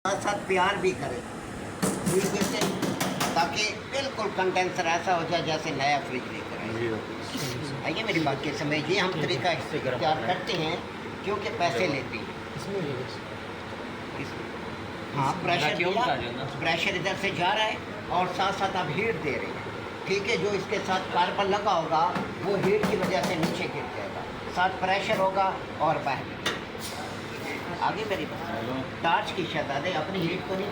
साथ साथ प्यार भी करें फ्रिज से, ताकि बिल्कुल कंडेंसर ऐसा हो जाए जैसे नया फ्रिज लेकर आए। आइए मेरी बात के समय ये हम तरीका इख्तियार करते हैं क्योंकि पैसे लेते हैं। हाँ, प्रेशर इधर से जा रहा है और साथ साथ आप हीट दे रहे हैं। ठीक है, जो इसके साथ कार्बन लगा होगा वो हीट की वजह से नीचे गिर जाएगा, साथ प्रेशर होगा और बाहर आगे मेरी बात। टार्च की शहजादे अपनी हीट को नहीं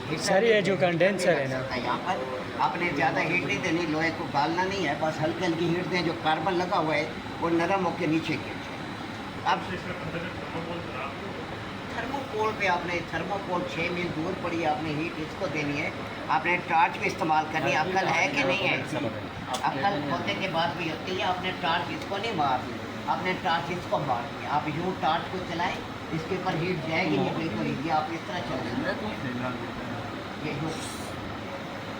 दे सर, ये जो कंडेंसर है ना, यहाँ पर आपने ज़्यादा हीट नहीं देनी, लोहे को गालना नहीं है, बस हल्की हल्की हीट दें। जो कार्बन लगा हुआ है वो नरम होकर नीचे गिर जाए। अब थर्मोकोल पे आपने थर्मोकोल 6 मील दूर पड़ी, आपने हीट इसको देनी है। आपने टार्च भी इस्तेमाल करनी है। अक्ल है कि नहीं है? अक्ल होने के बाद भी होती है। आपने टार्च इसको नहीं मारनी, आपने टार्च इसको मारनी है। आप यूँ टार्च को चलाएं, इसके ऊपर हीट जाएगी नहीं, बिल्कुल ही आप इस तरह चलाएंगे। ये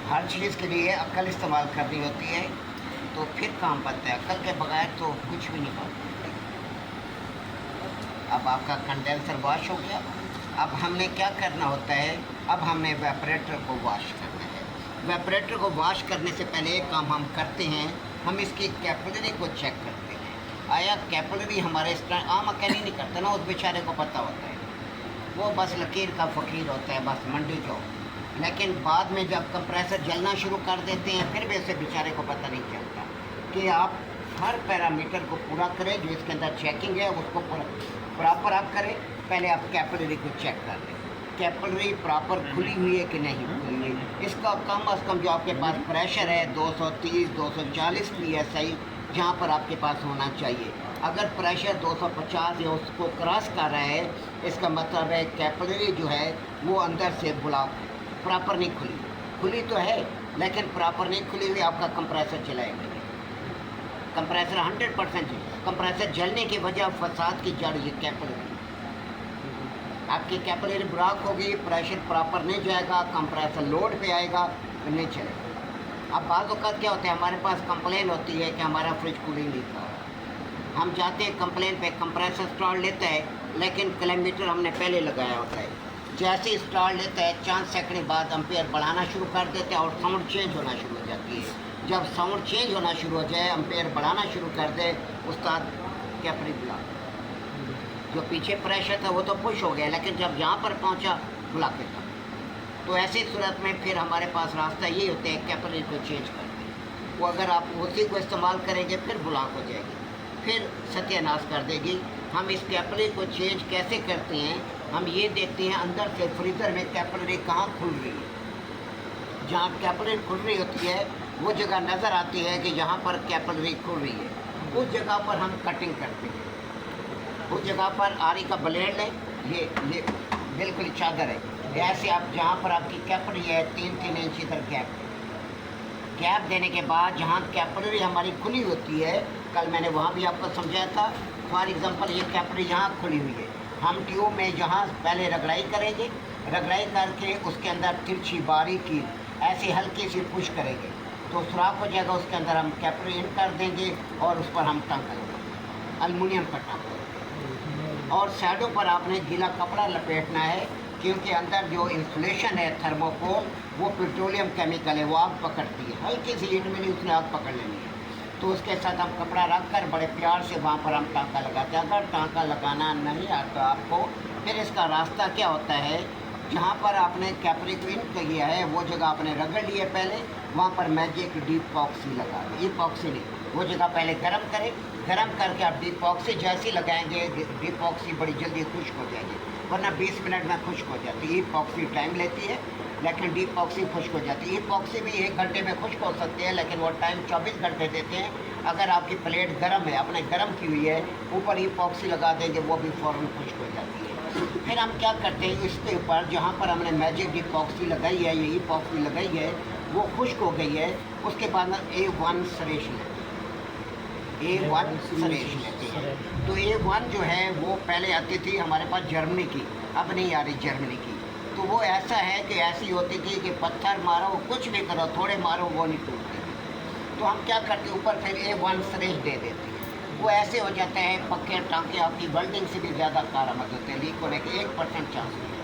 हर चीज़ के लिए अक्ल इस्तेमाल करनी होती है, तो फिर काम बनता है। अक्ल के बगैर तो कुछ भी नहीं बनता। अब आपका कंडेंसर वॉश हो गया। अब हमने क्या करना होता है, अब हमने वेपरेटर को वॉश करना है। वेपरेटर को वॉश करने से पहले एक काम हम करते हैं, हम इसकी कैपिलरी को चेक करते हैं। आया कैपिलरी हमारे इस तरह आम अकेले नहीं करता ना, उस बेचारे को पता होता है, वो बस लकीर का फ़कीर होता है, बस मंडी जाओ। लेकिन बाद में जब कंप्रेसर जलना शुरू कर देते हैं, फिर भी ऐसे बेचारे को पता नहीं चलता कि आप हर पैरामीटर को पूरा करें। जो इसके अंदर चेकिंग है उसको प्रॉपर आप करें। पहले आप कैपिलरी को चेक कर लें, कैपिलरी प्रॉपर खुली हुई है कि नहीं खुली हुई। इसका कम अज़ कम जो आपके पास प्रेशर है 230 240 PSI जहाँ पर आपके पास होना चाहिए। अगर प्रेशर 250 या उसको क्रॉस कर रहा है, इसका मतलब है कैपिलरी जो है वो अंदर से ब्लॉक है, प्रॉपर नहीं खुली। खुली तो है लेकिन प्रॉपर नहीं खुली हुई, आपका कंप्रेसर चलाएगा। कंप्रेसर 100% कंप्रेसर जलने की वजह फसाद की जड़ ये कैपिलरी। आपकी कैपिलरी ब्लॉक होगी, प्रेशर प्रॉपर नहीं जाएगा, कंप्रेसर लोड पे आएगा तो नहीं चलेगा। अब बाज़ औक़ात क्या होता है, हमारे पास कंप्लेन होती है कि हमारा फ्रिज कूलिंग नहीं कर रहा। हम जाते हैं कंप्लेन पे, कंप्रेसर स्टॉल लेता है लेकिन किलोमीटर हमने पहले लगाया होता है। जैसे स्टॉल लेता है 4 सेकंड बाद एम्पेयर बढ़ाना शुरू कर देते हैं और साउंड चेंज होना शुरू हो जाती है। जब साउंड चेंज होना शुरू हो जाए, एम्पेयर बढ़ाना शुरू कर दे, उस्ताद कैपिलरी ब्लॉक। जो पीछे प्रेशर था वो तो पुश हो गया, लेकिन जब यहाँ पर पहुँचा ब्लॉक था। तो ऐसी सूरत में फिर हमारे पास रास्ता ये होता है कैपिलरी को चेंज करके। वो अगर आप उसी को इस्तेमाल करेंगे फिर ब्लॉक हो जाएगी, फिर सत्यानाश कर देगी। हम इस कैपिलरी को चेंज कैसे करते हैं, हम ये देखते हैं अंदर से फ्रीज़र में कैपिलरी कहाँ खुल रही है। जहाँ कैपिलरी खुल रही होती है वो जगह नज़र आती है कि जहाँ पर कैपिलरी खुल रही है, उस जगह पर हम कटिंग करते हैं। उस जगह पर आरी का ब्लेड लें, ये बिल्कुल चादर है, ऐसे आप जहाँ पर आपकी कैपिलरी है 3-3 इंच इधर गैप देने के बाद जहाँ कैपिलरी हमारी खुली होती है, कल मैंने वहाँ भी आपको समझाया था। फॉर एग्ज़ाम्पल ये कैपिलरी यहाँ खुली हुई है, हम ट्यूब में जहाँ पहले रगड़ाई करेंगे, रगड़ाई करके उसके अंदर तिरछी बारीकी ऐसी हल्की सी पुश करेंगे तो सुराख हो जाएगा। उसके अंदर हम कैपिलरी इन कर देंगे और उस पर हम टांका लगाएंगे, एल्युमिनियम का टांका। और साइडों पर आपने गीला कपड़ा लपेटना है, क्योंकि अंदर जो इंसुलेशन है थर्मोकोल वो पेट्रोलियम केमिकल है, वो आग पकड़ती है। हल्की सी हीट मिली उसने आग पकड़ लेनी है, तो उसके साथ हम कपड़ा रख कर बड़े प्यार से वहाँ पर हम टांका लगाते हैं। अगर टांका लगाना नहीं आता आपको, फिर इसका रास्ता क्या होता है, जहाँ पर आपने कैपिलरी को इन किया है वो जगह आपने रगड़ ली है पहले, वहाँ पर मैजिक डीपॉक्सी लगा दें। ईपॉक्सी नहीं, वो जगह पहले गर्म करें, गर्म करके आप डीपॉक्सी जैसी लगाएंगे, डीपॉक्सी बड़ी जल्दी खुश्क हो जाएगी, वरना 20 मिनट में खुश्क हो जाती है। ईपॉक्सी टाइम लेती है लेकिन डीपॉक्सी खुश्क हो जाती है। ईपॉक्सी भी 1 घंटे में खुश्क हो सकती है, लेकिन वो टाइम 24 घंटे देते हैं। अगर आपकी प्लेट गर्म है, आपने गर्म की हुई है, ऊपर ईपॉक्सी लगा देंगे, वो भी फ़ौरन खुश्क हो जाती है। फिर हम क्या करते हैं, इसके ऊपर जहाँ पर हमने मैजिक डीपॉक्सी लगाई है, ये ईपॉक्सी लगाई है, वो खुश्क हो गई है। उसके बाद A1 सरेश लेते हैं, A1 सरेश लेते हैं। तो A1 जो है वो पहले आती थी हमारे पास जर्मनी की, अब नहीं आ रही जर्मनी की। तो वो ऐसा है कि ऐसी होती थी कि पत्थर मारो, कुछ भी करो, थोड़े मारो, वो नहीं टूटती। तो हम क्या करते हैं, ऊपर फिर A1 सरेश दे देते हैं। वो ऐसे हो जाते हैं पक्के टाँके आपकी वेल्डिंग से भी ज़्यादा कारआमद होते हैं, लीक होने के 1% चांस होते हैं।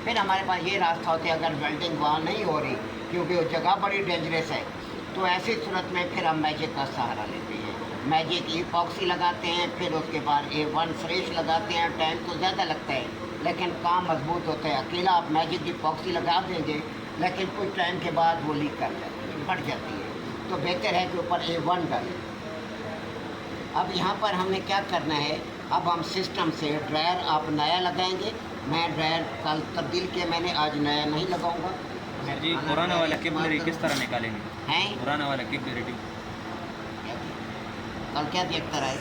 फिर हमारे पास ये रास्ता होता है, अगर वेल्डिंग वहाँ नहीं हो रही क्योंकि वो जगह बड़ी डेंजरस है, तो ऐसी सूरत में फिर हम मैजिक का सहारा लेते हैं। मैजिक ईपॉक्सी लगाते हैं, फिर उसके बाद A1 फ्रेश लगाते हैं। टाइम तो ज़्यादा लगता है लेकिन काम मजबूत होता है। अकेला आप मैजिक ईपॉक्सी लगा देंगे लेकिन कुछ टाइम के बाद वो लीक कर जाती है, फट जाती है, तो बेहतर है कि ऊपर A1 डालें। अब यहाँ पर हमने क्या करना है, अब हम सिस्टम से ड्रायर आप नया लगाएंगे। मैं ड्रायर कल तब्दील किया मैंने, आज नया नहीं लगाऊंगा। सर जी पुराना वाला कैपिलरी किस तरह निकालेंगे? हैं पुराना वाला कैपिलरी कल क्या देखता रहे,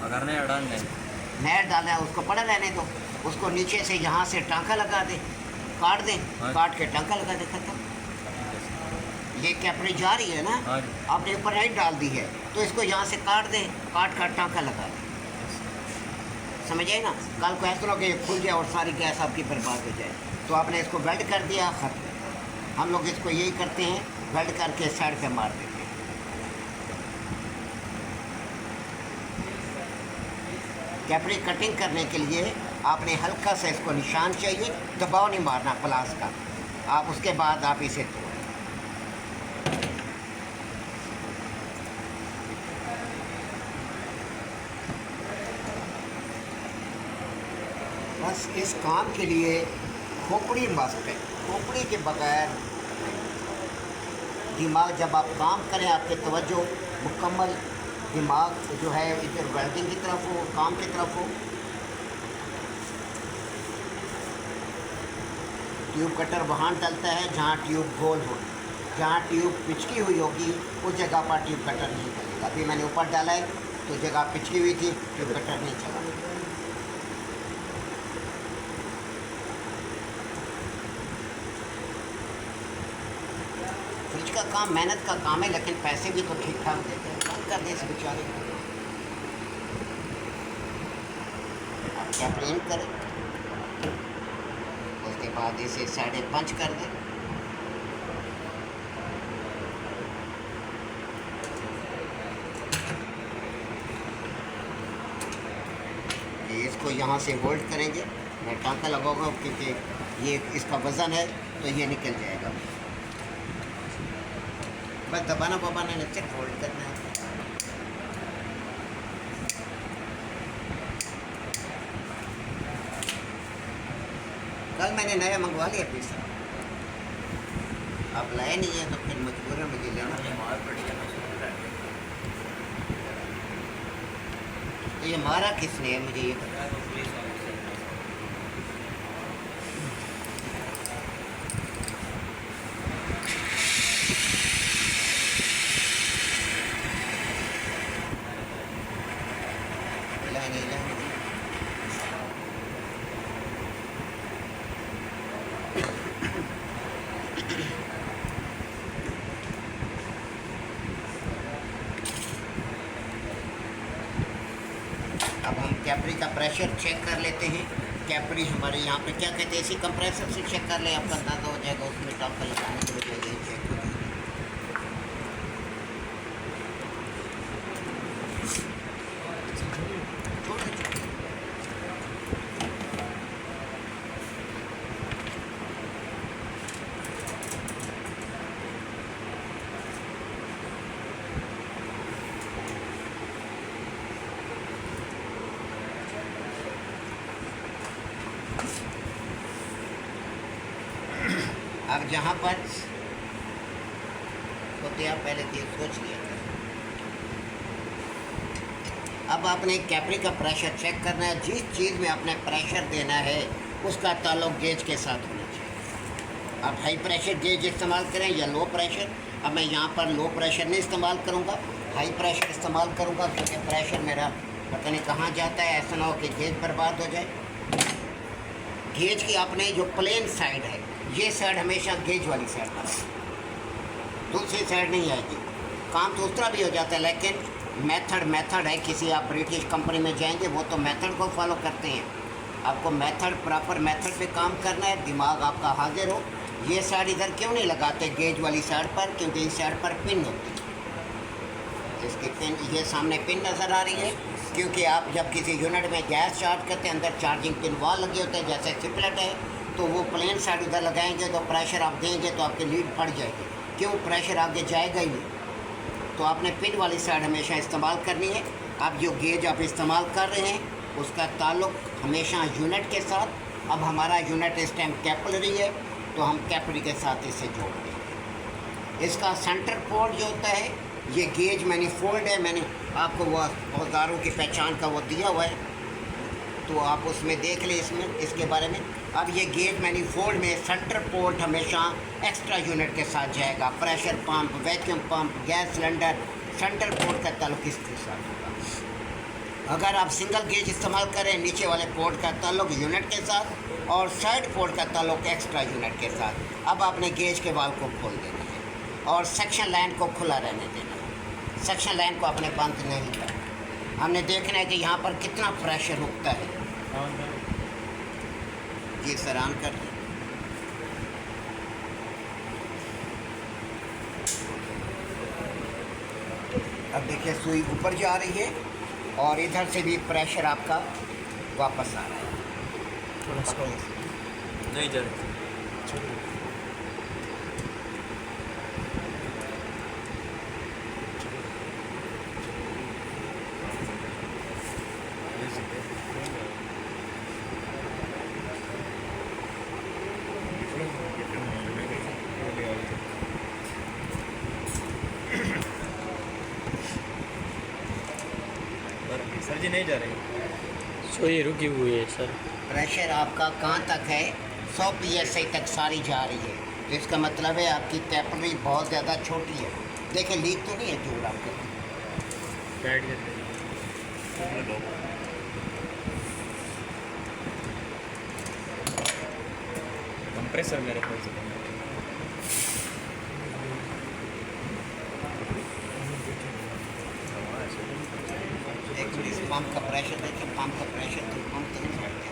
अगर नया डालना है नया डालना है उसको पड़ा रहने दो, उसको नीचे से यहाँ से टाँका लगा दें, काट दें, हाँ। काट के टाँका लगा दे, खत्म। ये कैपरी जा रही है ना, हाँ। आपने ऊपर हाइट डाल दी है तो इसको यहाँ से काट दें, काट कर टाँका लगा दें, समझे ना। कल को ऐसा लोग खुल जाए और सारी गैस आपकी बर्बाद हो जाए, तो आपने इसको वेल्ड कर दिया, खत्म। हम लोग इसको यही करते हैं, वेल्ड करके साइड पे मार देते हैं। कैपरी कटिंग करने के लिए आपने हल्का सा इसको निशान चाहिए, दबाव नहीं मारना प्लास का। आप उसके बाद आप इसे तोड़ें। बस इस काम के लिए खोपड़ी मस्त है, खोपड़ी के बगैर दिमाग, जब आप काम करें आपके तवज्जो मुकम्मल दिमाग जो है इधर वेल्डिंग की तरफ हो, काम की तरफ हो। ट्यूब कटर वहाँ डलता है जहाँ ट्यूब गोल हो, जहाँ ट्यूब पिचकी हुई होगी उस जगह पर ट्यूब कटर नहीं चलेगा। अभी मैंने ऊपर डाला है तो जगह पिचकी हुई थी, ट्यूब कटर नहीं चला। फ्रिज का काम मेहनत का काम है, लेकिन पैसे भी तो ठीक ठाक देते हैं, काम कर दें इस बेचारे को। आप क्या प्रिंट करें, उसके बाद इसे साइडें पंच कर दें। इसको यहाँ से होल्ड करेंगे, मैं टाँका लगाऊंगा क्योंकि ये इसका वज़न है तो ये निकल जाएगा। बस दबाना बबाना नहीं, सिर्फ होल्ड करना है। कल मैंने नया मंगवा लिया पीस, अब लाए नहीं है तो फिर मजबूरन मुझे लेना तो ये मारा किसने है मुझे ये बता। अब हम कैपरी का प्रेशर चेक कर लेते हैं। कैपरी हमारे यहाँ पे क्या कहते हैं, इसी कंप्रेसर से चेक कर लें, आपका अंदाजा हो जाएगा। उसमें टाँका लगाने की वजह यही चेक हो जाएगी। अब जहाँ पर होते आप पहले ये सोच लिया, अब आपने कैपरी का प्रेशर चेक करना है। जिस चीज़ में आपने प्रेशर देना है उसका ताल्लुक गेज के साथ होना चाहिए। आप हाई प्रेशर गेज इस्तेमाल करें या लो प्रेशर। अब मैं यहाँ पर लो प्रेशर नहीं इस्तेमाल करूँगा, हाई प्रेशर इस्तेमाल करूँगा, क्योंकि प्रेशर मेरा पता नहीं कहाँ जाता है, ऐसा ना हो कि गेज बर्बाद हो जाए। गेज की आपने जो प्लेन साइड है, ये साइड हमेशा गेज वाली साइड पर, दूसरी साइड नहीं आएगी। काम तो उस तरह भी हो जाता है, लेकिन मेथड है। किसी आप ब्रिटिश कंपनी में जाएंगे वो तो मेथड को फॉलो करते हैं। आपको प्रॉपर मेथड पे काम करना है, दिमाग आपका हाजिर हो। ये साइड इधर क्यों नहीं लगाते गेज वाली साइड पर, क्योंकि इस साइड पर पिन होती है। इसकी पिन, ये सामने पिन नज़र आ रही है, क्योंकि आप जब किसी यूनिट में गैस चार्ज करते हैं, अंदर चार्जिंग पिन वॉल लगे होते हैं, जैसे ट्रिपलेट है, तो वो प्लेन साइड उधर लगाएंगे तो प्रेशर आप देंगे तो आपकी लीड फट जाएगी। क्यों? प्रेशर आगे जाएगा ही नहीं। तो आपने पिन वाली साइड हमेशा इस्तेमाल करनी है। अब जो गेज आप इस्तेमाल कर रहे हैं उसका ताल्लुक हमेशा यूनिट के साथ। अब हमारा यूनिट इस टाइम कैपिलरी है, तो हम कैपिलरी के साथ इसे जोड़ देंगे। इसका सेंटर पोर्ट जो होता है, ये गेज मैनिफोल्ड है, मैंने आपको वो औजारों की पहचान का वो दिया हुआ है, तो आप उसमें देख लें इसमें इसके बारे में। अब ये गेज मैनिफोल्ड में सेंटर पोर्ट हमेशा एक्स्ट्रा यूनिट के साथ जाएगा। Pressure pump, vacuum pump, gas cylinder, centre port का ताल्लुक इसके साथ होगा। अगर आप सिंगल गेज इस्तेमाल करें, नीचे वाले पोर्ट का ताल्लुक यूनिट के साथ और साइड पोर्ट का ताल्लुक एक्स्ट्रा यूनिट के साथ। अब आपने गेज के वाल्व को खोल देना है और सेक्शन लाइन को खुला रहने देना है। सेक्शन लाइन को आपने बंद नहीं करना। हमने देखना है कि यहाँ पर कितना प्रेशर रुकता है। ये सर ऑन कर दें। अब देखिए सुई ऊपर जा रही है और इधर से भी प्रेशर आपका वापस आ रहा है। थोड़ा सा नहीं जा रहा। सर जी नहीं जा रही। सुई रुकी हुई है सर। प्रेशर आपका कहाँ तक है? 100 psi तक सारी जा रही है। तो इसका मतलब है आपकी कैपिलरी बहुत ज़्यादा छोटी है। देखिए लीक तो नहीं है जोड़ आपके। कंप्रेसर मेरे पास है। एक मिनट, इस पंप का प्रेशर देखिए, पंप का प्रेशर तो पंप तो नहीं बढ़ गया।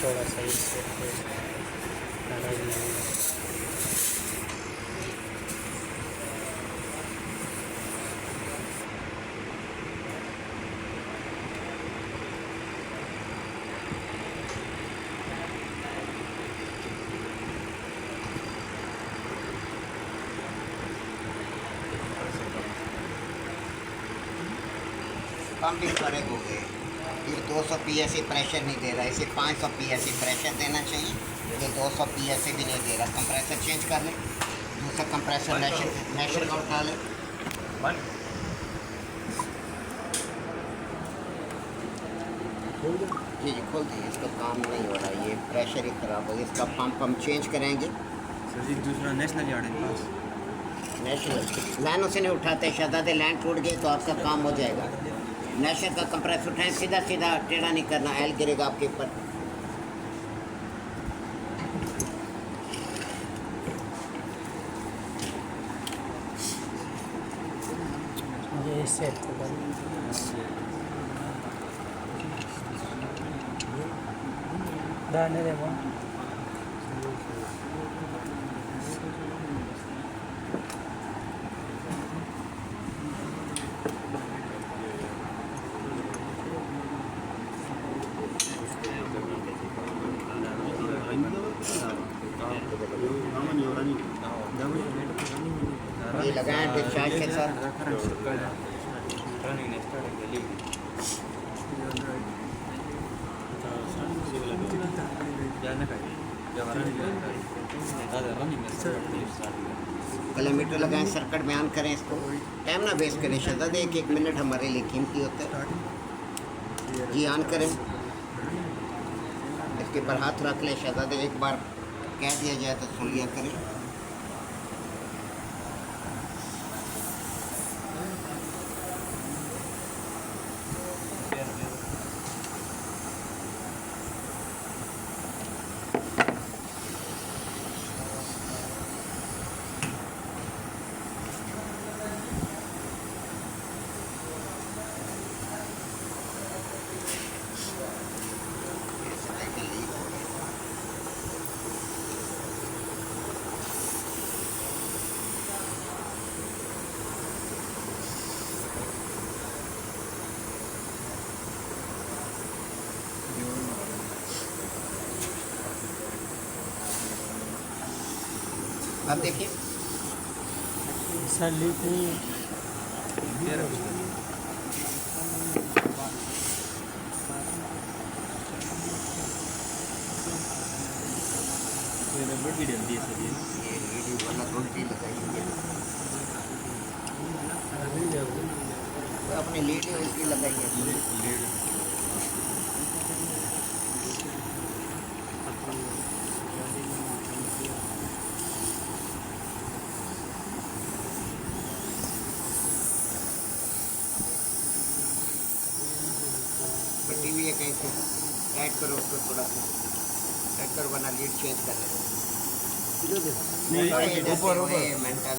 थोड़ा सा इससे पंप भी बड़े हो गए। ये 200 psi प्रेशर नहीं दे रहा है, इसे 500 psi प्रेशर देना चाहिए। ये 200 psi भी नहीं दे रहा। कंप्रेसर चेंज कर लें, दूसरा कंप्रेसर नेशर का उठा लें। जी जी खोल दिए, इसका काम नहीं हो रहा, ये प्रेशर ही ख़राब हो गया। इसका पंप हम चेंज करेंगे। सर जी दूसरा नेशनल यार्ड है पास। नेशनल लाइन उसे नहीं उठाते, शहजादे लाइन टूट गई तो आपका काम हो जाएगा। नेशनल का कंप्रेसर उठाएं, सीधा सीधा टेढ़ा नहीं करना, एल गिरेगा आपके ऊपर। ये सेट दाने दे वो ये लगाएं डिस्चार्ज के साथ। किलोमीटर लगाएं, सर्किट में ऑन करें इसको। टाइम ना वेस्ट करें शहजादे, एक मिनट हमारे लिए कीमती होता है। जी ऑन करें, इसके ऊपर हाथ रख लें शहजादे। एक बार कह दिया जाए तो सुन लिया करें। अब देखिए सर लीक नहीं है। रबड़ भी डलती है सर ये। ये लीड वाला उल्टी लगाइए, अपनी लीड उल्टी लगाइए। लीड पट्टी भी है कहीं से, टाइट करो उसको थोड़ा सा, टाइट करो वरना लीड चेंज कर लेना। नहीं, ऊपर, ऊपर। मेंटल